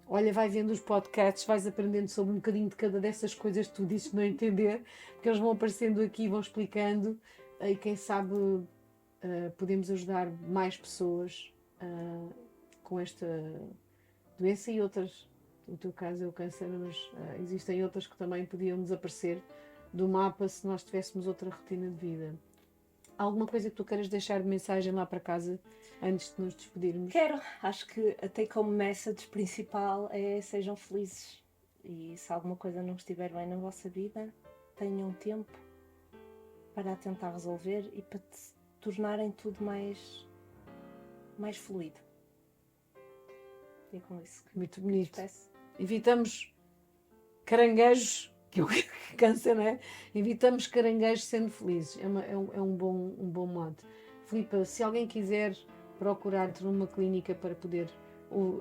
olha, vai vendo os podcasts, vais aprendendo sobre um bocadinho de cada dessas coisas que tu dizes não entender, porque eles vão aparecendo aqui, vão explicando, e quem sabe podemos ajudar mais pessoas com esta doença e outras. No teu caso é o câncer, mas existem outras que também podiam desaparecer do mapa se nós tivéssemos outra rotina de vida. Alguma coisa que tu queiras deixar de mensagem lá para casa antes de nos despedirmos? Quero. Acho que a take-home message principal é sejam felizes. E se alguma coisa não estiver bem na vossa vida, tenham tempo para a tentar resolver e para tornarem tudo mais fluido. E é com isso que Muito bonito. peço. Evitamos caranguejos, que é o câncer, não é? Evitamos caranguejos sendo felizes. É um bom modo. Filipa, se alguém quiser procurar-te numa clínica para poder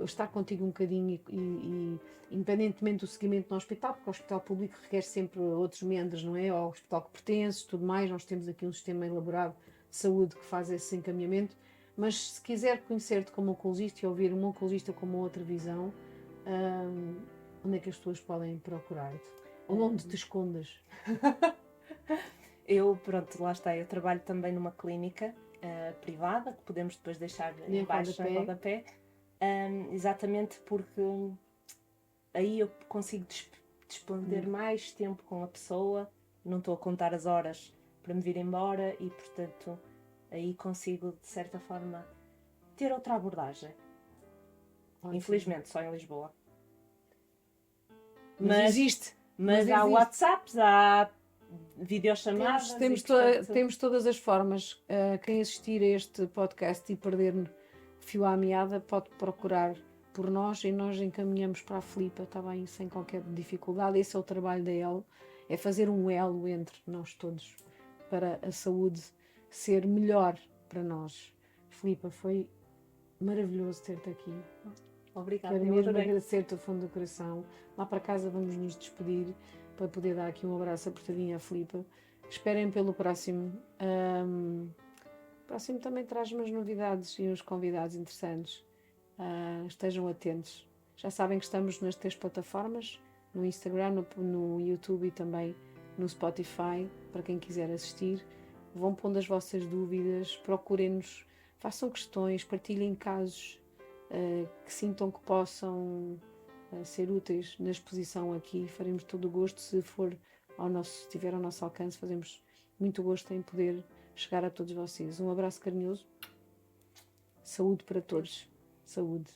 estar contigo um bocadinho e independentemente do seguimento no hospital, porque o hospital público requer sempre outros membros, não é? Ao hospital que pertence, tudo mais, nós temos aqui um sistema elaborado de saúde que faz esse encaminhamento, mas se quiser conhecer-te como oncologista e ouvir um oncologista com uma outra visão, onde é que as pessoas podem procurar-te? Ou onde te escondas? Eu, pronto, lá está, eu trabalho também numa clínica privada, que podemos depois deixar em baixo em rodapé, exatamente porque aí eu consigo despender mais tempo com a pessoa, não estou a contar as horas para me vir embora e, portanto, aí consigo, de certa forma, ter outra abordagem. Ótimo. Infelizmente, só em Lisboa. Mas existe. Mas há WhatsApps, há videochamadas. Temos todas as formas. Quem assistir a este podcast e perder fio à meada pode procurar por nós e nós encaminhamos para a Filipa, está bem, sem qualquer dificuldade. Esse é o trabalho da elo, é fazer um elo entre nós todos para a saúde ser melhor para nós. Filipa, foi maravilhoso ter-te aqui. Obrigada. Quero mesmo agradecer-te do fundo do coração. Lá para casa vamos nos despedir para poder dar aqui um abraço apertadinho à Filipa. Esperem pelo próximo. O próximo também traz umas novidades e uns convidados interessantes. Estejam atentos. Já sabem que estamos nas 3 plataformas, no Instagram, no YouTube e também no Spotify, para quem quiser assistir. Vão pondo as vossas dúvidas, procurem-nos, façam questões, partilhem casos que sintam que possam ser úteis na exposição aqui. Faremos todo o gosto, se estiver ao nosso alcance, fazemos muito gosto em poder chegar a todos vocês. Um abraço carinhoso. Saúde para todos. Saúde.